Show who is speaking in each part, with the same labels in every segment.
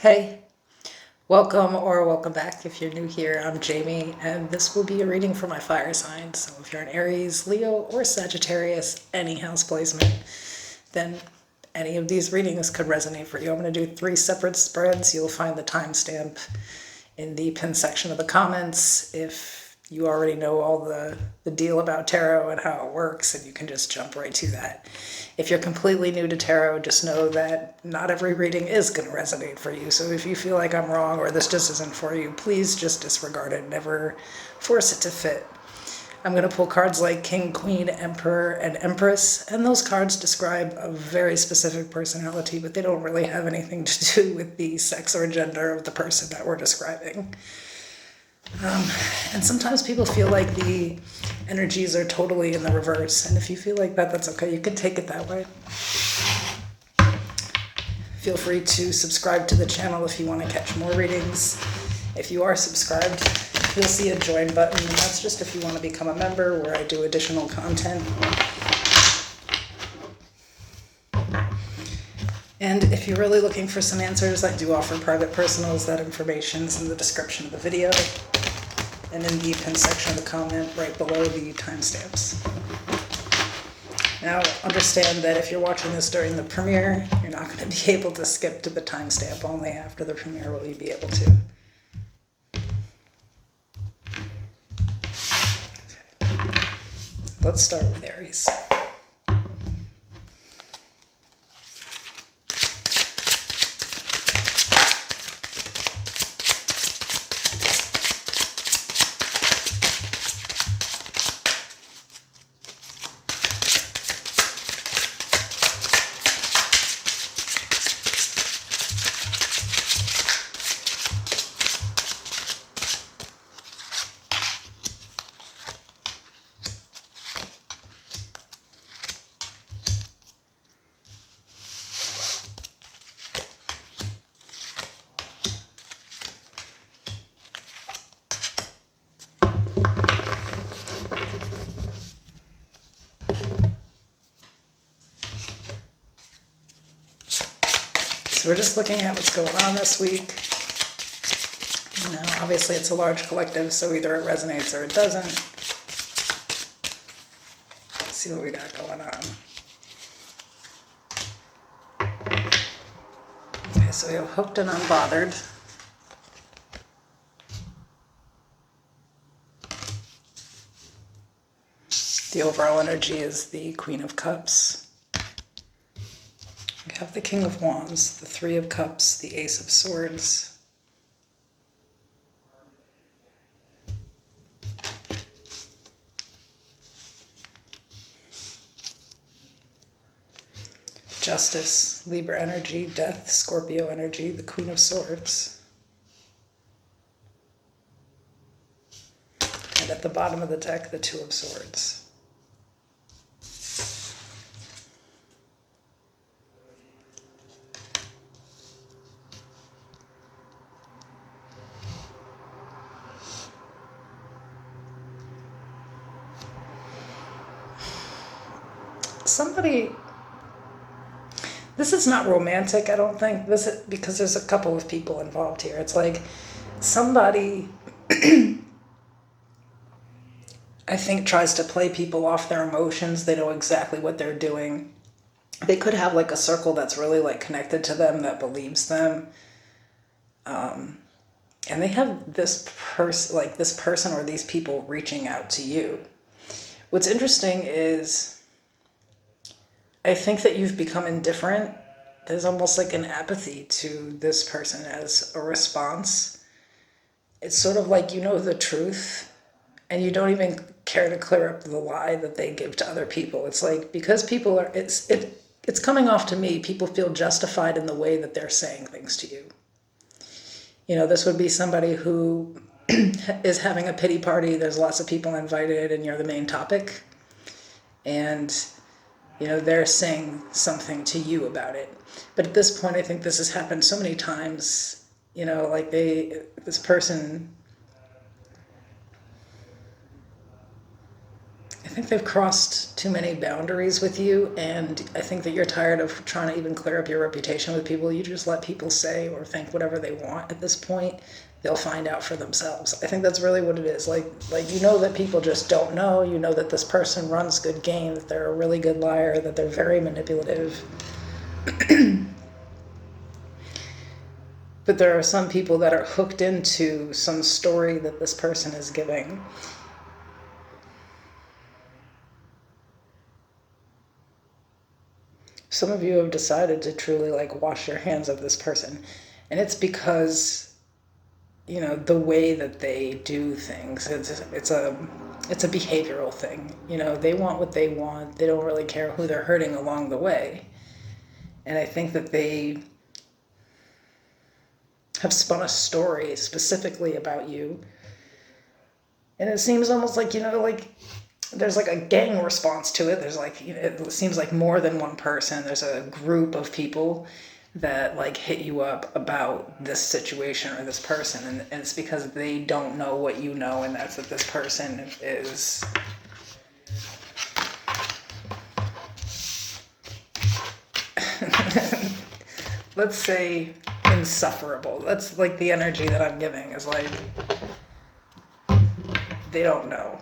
Speaker 1: Hey, welcome or welcome back if you're new here. I'm Jamie, and this will be a reading for my fire sign. So if you're an Aries, Leo, or Sagittarius, any house placement, then any of these readings could resonate for you. I'm going to do 3 separate spreads. You'll find the timestamp in the pin section of the comments. If you already know all the deal about tarot and how it works, and you can just jump right to that. If you're completely new to tarot, just know that not every reading is going to resonate for you. So if you feel like I'm wrong or this just isn't for you, please just disregard it. Never force it to fit. I'm going to pull cards like King, Queen, Emperor, and Empress, and those cards describe a very specific personality, but they don't really have anything to do with the sex or gender of the person that we're describing. And sometimes people feel like the energies are totally in the reverse, and if you feel like that, that's okay. You can take it that way. Feel free to subscribe to the channel if you want to catch more readings. If you are subscribed, you'll see a join button, and that's just if you want to become a member where I do additional content. And if you're really looking for some answers, I do offer private personals. That information's in the description of the video and in the pin section of the comment right below the timestamps. Now, understand that if you're watching this during the premiere, you're not going to be able to skip to the timestamp. Only after the premiere will you be able to. Okay. Let's start with Aries. So we're just looking at what's going on this week. You know, obviously it's a large collective, so either it resonates or it doesn't. Let's see what we got going on. Okay, so we have hooked and unbothered. The overall energy is the Queen of Cups. We have the King of Wands, the Three of Cups, the Ace of Swords. Justice, Libra energy, Death, Scorpio energy, the Queen of Swords. And at the bottom of the deck, the Two of Swords. Somebody, this is not romantic, I don't think, because there's a couple of people involved here. It's like somebody, I think, tries to play people off their emotions. They know exactly what they're doing. They could have like a circle that's really like connected to them that believes them. And they have this person or these people reaching out to you. What's interesting is I think that you've become indifferent. There's almost like an apathy to this person as a response. It's sort of like you know the truth and you don't even care to clear up the lie that they give to other people. It's like, because people are, it's coming off to me, people feel justified in the way that they're saying things to you. You know, this would be somebody who is having a pity party. There's lots of people invited and you're the main topic. And you know, they're saying something to you about it. But at this point, I think this has happened so many times, you know, like this person I think they've crossed too many boundaries with you, and I think that you're tired of trying to even clear up your reputation with people. You just let people say or think whatever they want at this point. They'll find out for themselves. I think that's really what it is. Like you know that people just don't know. You know that this person runs good game, that they're a really good liar, that they're very manipulative. But there are some people that are hooked into some story that this person is giving. Some of you have decided to truly like wash your hands of this person. And it's because, you know, the way that they do things, it's a behavioral thing. You know, they want what they want. They don't really care who they're hurting along the way. And I think that they have spun a story specifically about you. And it seems almost like, you know, like there's like a gang response to it. There's like, you know, it seems like more than one person. There's a group of people that like hit you up about this situation or this person. And it's because they don't know what you know. And that's that this person is let's say insufferable. That's like the energy that I'm giving is like they don't know.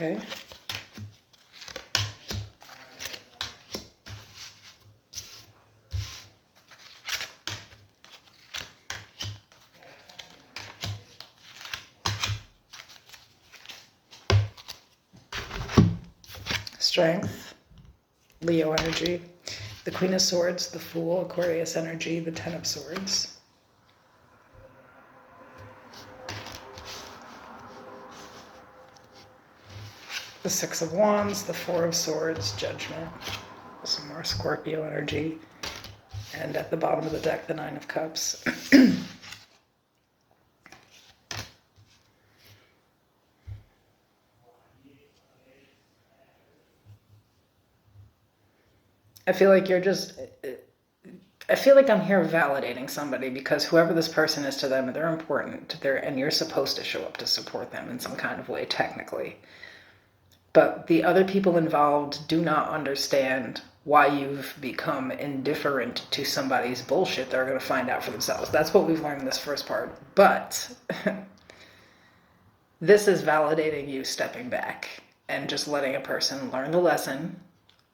Speaker 1: Okay. Strength, Leo energy, the Queen of Swords, the Fool, Aquarius energy, the Ten of Swords. The Six of Wands, the Four of Swords, Judgment, some more Scorpio energy, and at the bottom of the deck, the Nine of Cups. I feel like I feel like I'm here validating somebody because whoever this person is to them, they're important. And you're supposed to show up to support them in some kind of way, technically. But the other people involved do not understand why you've become indifferent to somebody's bullshit. They're going to find out for themselves. That's what we've learned in this first part. But this is validating you stepping back and just letting a person learn the lesson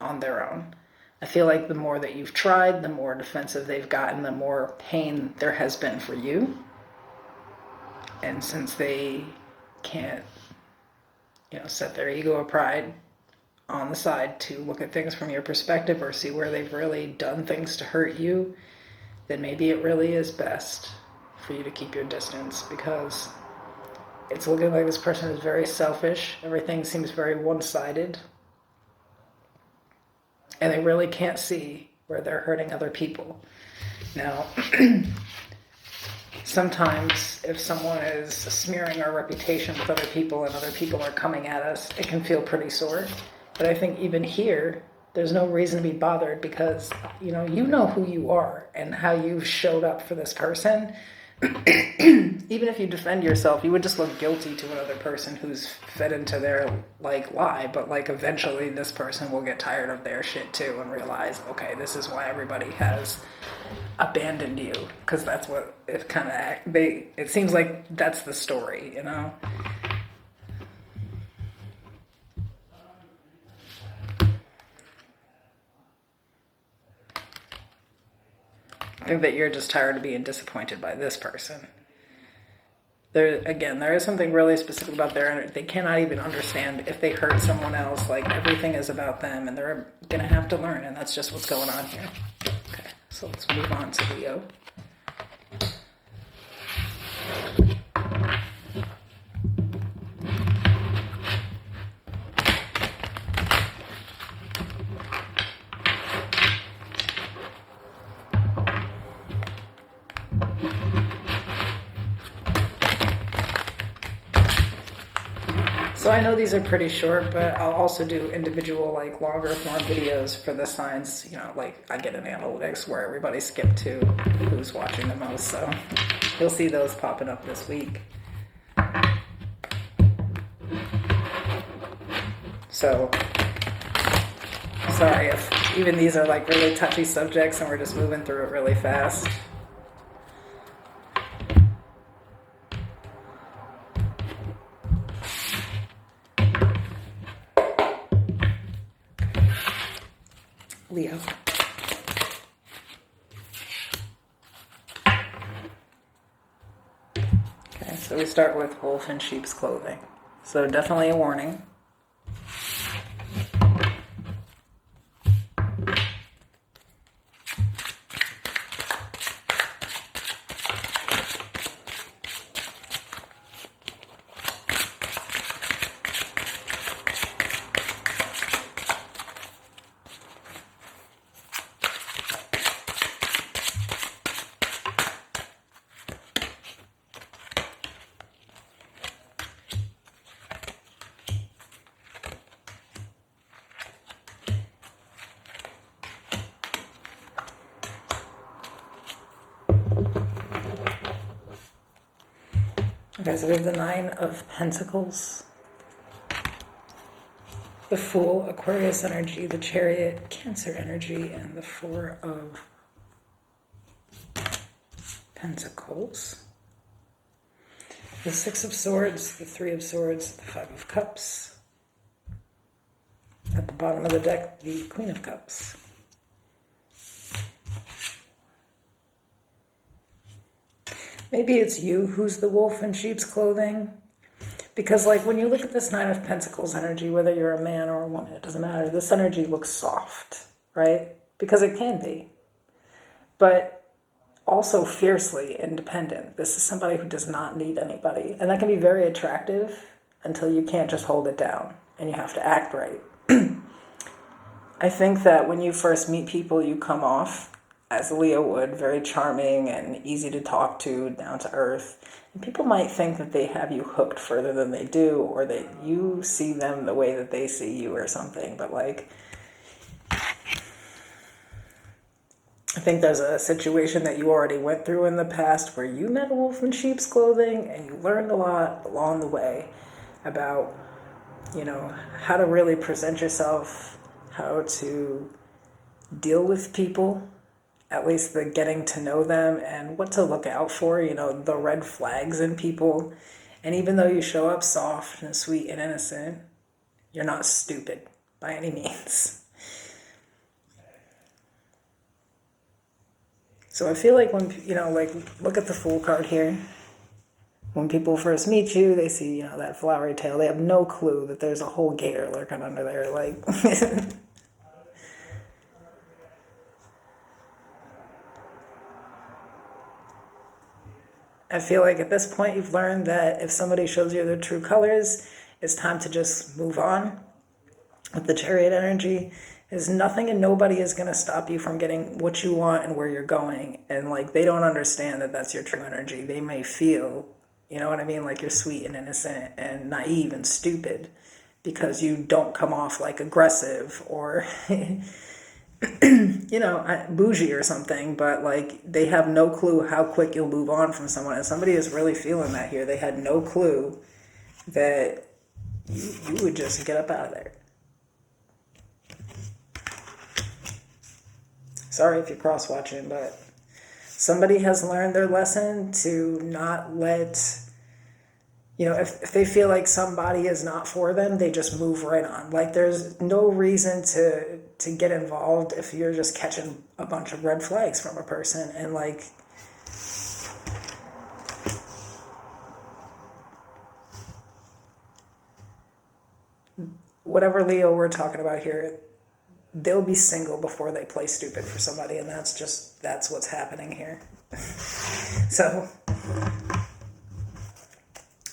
Speaker 1: on their own. I feel like the more that you've tried, the more defensive they've gotten, the more pain there has been for you. And since they can't, you know, set their ego or pride on the side to look at things from your perspective or see where they've really done things to hurt you, then maybe it really is best for you to keep your distance because it's looking like this person is very selfish. Everything seems very one-sided. And they really can't see where they're hurting other people. Now, sometimes if someone is smearing our reputation with other people and other people are coming at us, it can feel pretty sore. But I think even here, there's no reason to be bothered because, you know who you are and how you've showed up for this person. Even if you defend yourself, you would just look guilty to another person who's fed into their lie, but eventually this person will get tired of their shit too and realize, okay, this is why everybody has abandoned you, because that's what it kind of it seems like that's the story, you know. I think that you're just tired of being disappointed by this person. There is something really specific about they cannot even understand if they hurt someone else, everything is about them, and they're going to have to learn, and that's just what's going on here. Okay, so let's move on to Leo. So I know these are pretty short, but I'll also do individual, like longer form videos for the signs. You know, like I get an analytics where everybody skipped to who's watching the most. So you'll see those popping up this week. So sorry if even these are like really touchy subjects and we're just moving through it really fast. Leo. Okay, so we start with wolf in sheep's clothing. So definitely a warning. Okay, so we have the Nine of Pentacles, the Fool, Aquarius energy, the Chariot, Cancer energy, and the Four of Pentacles. The Six of Swords, the Three of Swords, the Five of Cups. At the bottom of the deck, the Queen of Cups. Maybe it's you who's the wolf in sheep's clothing. Because like when you look at this Nine of Pentacles energy, whether you're a man or a woman, it doesn't matter. This energy looks soft, right? Because it can be. But also fiercely independent. This is somebody who does not need anybody. And that can be very attractive until you can't just hold it down and you have to act right. I think that when you first meet people, you come off as Leo would, very charming and easy to talk to, down to earth. And people might think that they have you hooked further than they do, or that you see them the way that they see you or something. But like, I think there's a situation that you already went through in the past where you met a wolf in sheep's clothing and you learned a lot along the way about, you know, how to really present yourself, how to deal with people, at least the getting to know them, and what to look out for, you know, the red flags in people. And even though you show up soft and sweet and innocent, you're not stupid by any means. So I feel like when, you know, like, look at the Fool card here. When people first meet you, they see, you know, that flowery tail. They have no clue that there's a whole gator lurking under there, like... I feel like at this point you've learned that if somebody shows you their true colors, it's time to just move on. With the Chariot energy, is nothing and nobody is going to stop you from getting what you want and where you're going. And like, they don't understand that that's your true energy. They may feel, you know what I mean, like you're sweet and innocent and naive and stupid because you don't come off like aggressive or... you know, bougie or something, but like they have no clue how quick you'll move on from someone. And somebody is really feeling that here. They had no clue that you would just get up out of there. Sorry if you're cross-watching, but somebody has learned their lesson to not let... You know, if they feel like somebody is not for them, they just move right on. Like, there's no reason to get involved if you're just catching a bunch of red flags from a person. And, like, whatever Leo we're talking about here, they'll be single before they play stupid for somebody. And that's what's happening here. So...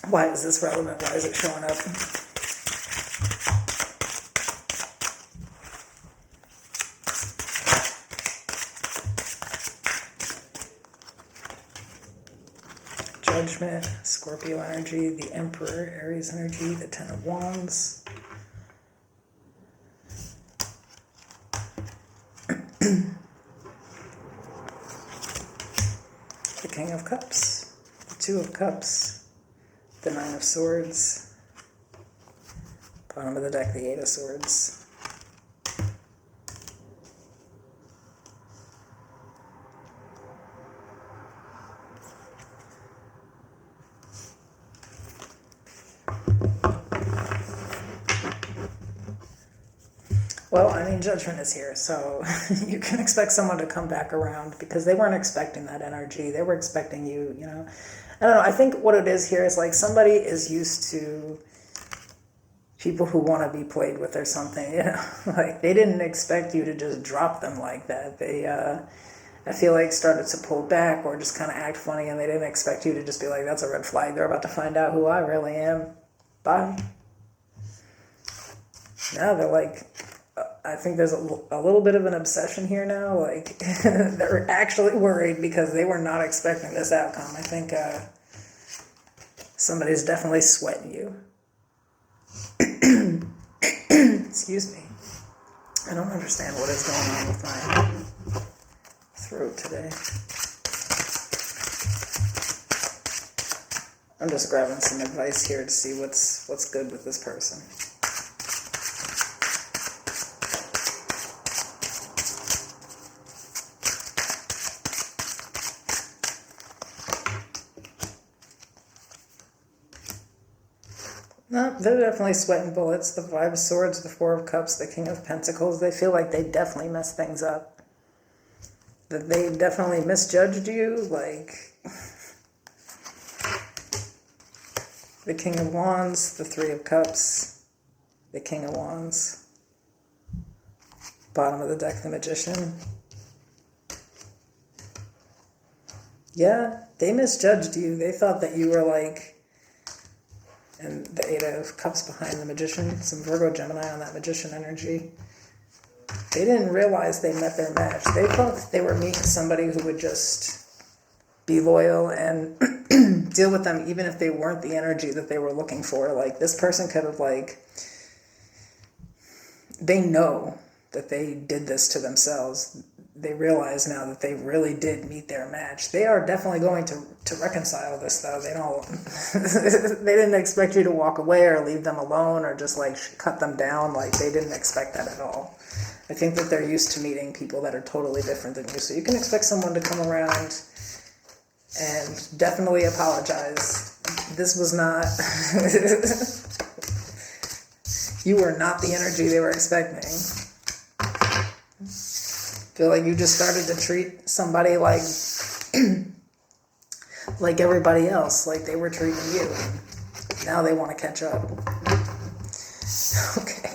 Speaker 1: why is this relevant? Why is it showing up? Judgment, Scorpio energy, the Emperor, Aries energy, the Ten of Wands. The King of Cups, the Two of Cups, the Nine of Swords, bottom of the deck, the Eight of Swords. Well, I mean, Judgment is here, so you can expect someone to come back around because they weren't expecting that energy. They were expecting you, you know. I don't know. I think what it is here is like somebody is used to people who want to be played with or something, you know. Like they didn't expect you to just drop them like that. They, I feel like, started to pull back or just kind of act funny, and they didn't expect you to just be like, that's a red flag. They're about to find out who I really am. Bye. Now they're like... I think there's a little bit of an obsession here now. Like, they're actually worried because they were not expecting this outcome. I think somebody's definitely sweating you. Excuse me. I don't understand what is going on with my throat today. I'm just grabbing some advice here to see what's good with this person. No, they're definitely sweating bullets. The Five of Swords, the Four of Cups, the King of Pentacles. They feel like they definitely messed things up. That they definitely misjudged you. Like, the King of Wands, the Three of Cups, the King of Wands. Bottom of the deck, the Magician. Yeah, they misjudged you. They thought that you were like... And the Eight of Cups behind the Magician. Some Virgo Gemini on that Magician energy. They didn't realize they met their match. They thought they were meeting somebody who would just be loyal and deal with them even if they weren't the energy that they were looking for. Like, this person could have, like... They know that they did this to themselves. They realize now that they really did meet their match. They are definitely going to reconcile this, though. They don't... They didn't expect you to walk away or leave them alone or just, like, cut them down. Like, they didn't expect that at all. I think that they're used to meeting people that are totally different than you. So you can expect someone to come around and definitely apologize. This was not... You were not the energy they were expecting. Feel like you just started to treat somebody like like everybody else, like they were treating you. Now they want to catch up. Okay.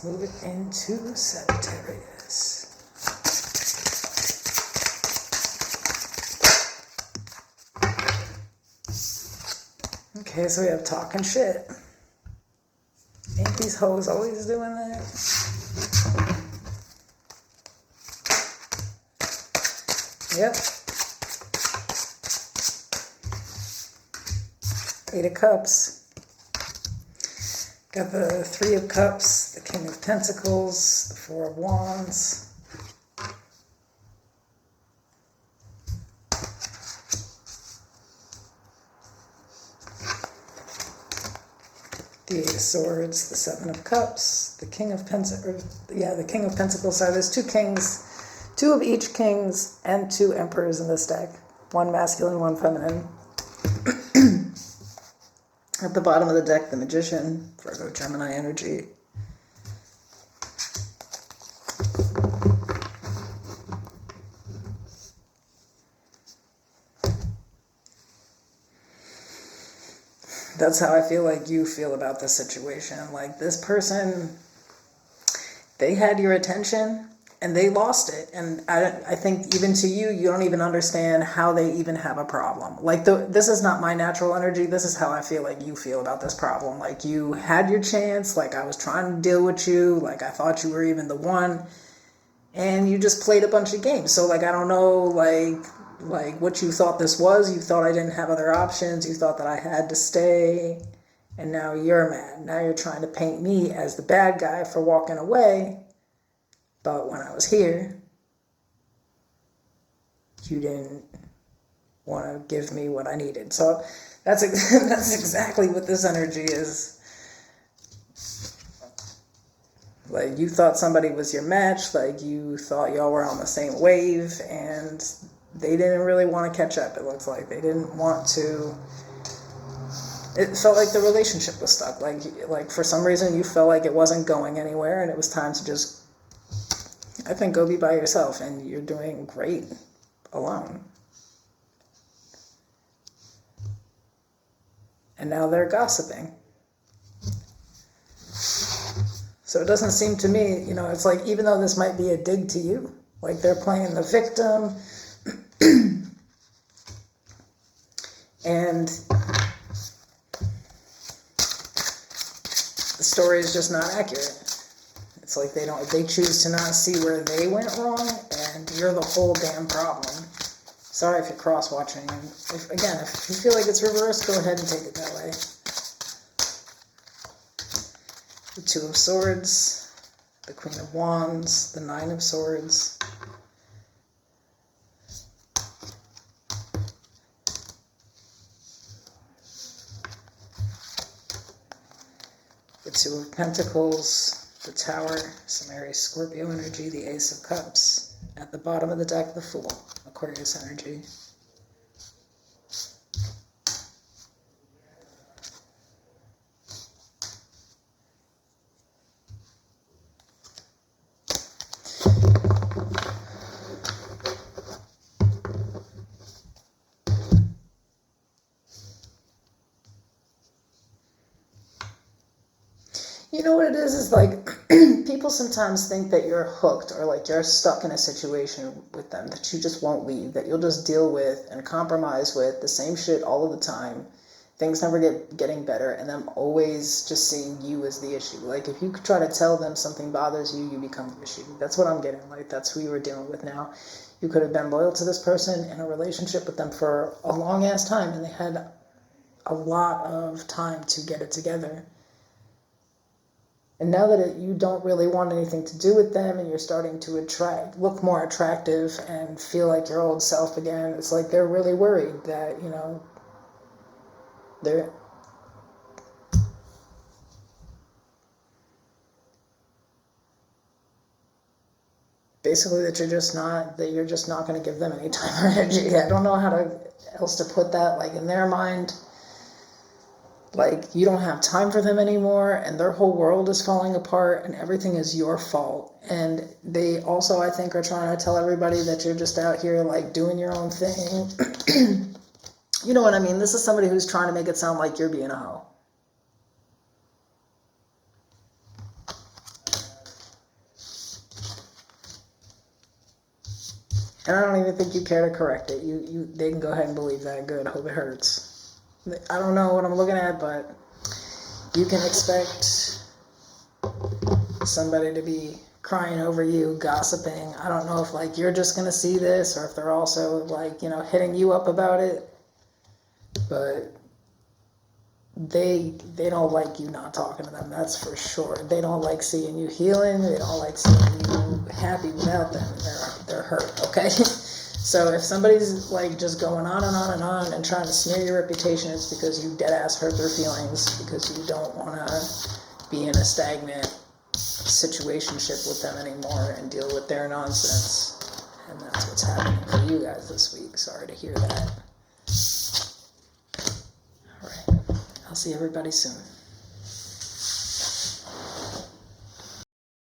Speaker 1: Move it into Sagittarius. Okay, so we have talking shit. Ain't these hoes always doing that? Yep. Eight of Cups. Got the Three of Cups, the King of Pentacles, the Four of Wands. The Eight of Swords, the Seven of Cups, the King of Pentacles. Yeah, the King of Pentacles. Sorry, there's two kings, two of each kings, and two emperors in this deck. One masculine, one feminine. At the bottom of the deck, the Magician, Virgo Gemini energy. That's how I feel like you feel about this situation. Like, this person, they had your attention and they lost it. And I think even to you, you don't even understand how they even have a problem. Like, this is not my natural energy. This is how I feel like you feel about this problem. Like, you had your chance. Like, I was trying to deal with you. Like, I thought you were even the one. And you just played a bunch of games. So, like, I don't know, like what you thought this was. You thought I didn't have other options. You thought that I had to stay. And now you're mad. Now you're trying to paint me as the bad guy for walking away. But when I was here, you didn't want to give me what I needed. So that's exactly what this energy is. Like, you thought somebody was your match. Like, you thought y'all were on the same wave, and they didn't really want to catch up. It looks like they didn't want to. It felt like the relationship was stuck. Like for some reason you felt like it wasn't going anywhere, and it was time to just, I think, go be by yourself. And you're doing great alone. And now they're gossiping. So it doesn't seem to me, it's like, even though this might be a dig to you, like they're playing the victim. And the story is just not accurate. It's like they choose to not see where they went wrong, and you're the whole damn problem. Sorry if you're cross-watching. If you feel like it's reversed, go ahead and take it that way. The Two of Swords, the Queen of Wands, the Nine of Swords. The Two of Pentacles, the Tower, some Aries Scorpio energy, the Ace of Cups. At the bottom of the deck, the Fool, Aquarius energy. You know what it is like, people sometimes think that you're hooked, or like you're stuck in a situation with them that you just won't leave, that you'll just deal with and compromise with the same shit all of the time. Things never getting better, and them always just seeing you as the issue. Like, if you try to tell them something bothers you, you become the issue. That's what I'm getting. Like, that's who you were dealing with now. You could have been loyal to this person, in a relationship with them for a long ass time, and they had a lot of time to get it together. And now that you don't really want anything to do with them, and you're starting to look more attractive and feel like your old self again, it's like they're really worried that, they're basically that you're just not going to give them any time or energy. I don't know how else to put that. Like, in their mind, like, you don't have time for them anymore, and their whole world is falling apart, and everything is your fault. And they also, I think, are trying to tell everybody that you're just out here, like, doing your own thing. You know what I mean? This is somebody who's trying to make it sound like you're being a hoe. And I don't even think you care to correct it. They can go ahead and believe that. Good. Hope it hurts. I don't know what I'm looking at, but you can expect somebody to be crying over you, gossiping. I don't know if, like, you're just going to see this, or if they're also, like, hitting you up about it. But they don't like you not talking to them, that's for sure. They don't like seeing you healing. They don't like seeing you happy without them. They're hurt, okay? So if somebody's, like, just going on and on and on and trying to smear your reputation, it's because you dead-ass hurt their feelings, because you don't want to be in a stagnant situationship with them anymore and deal with their nonsense. And that's what's happening for you guys this week. Sorry to hear that. All right. I'll see everybody soon.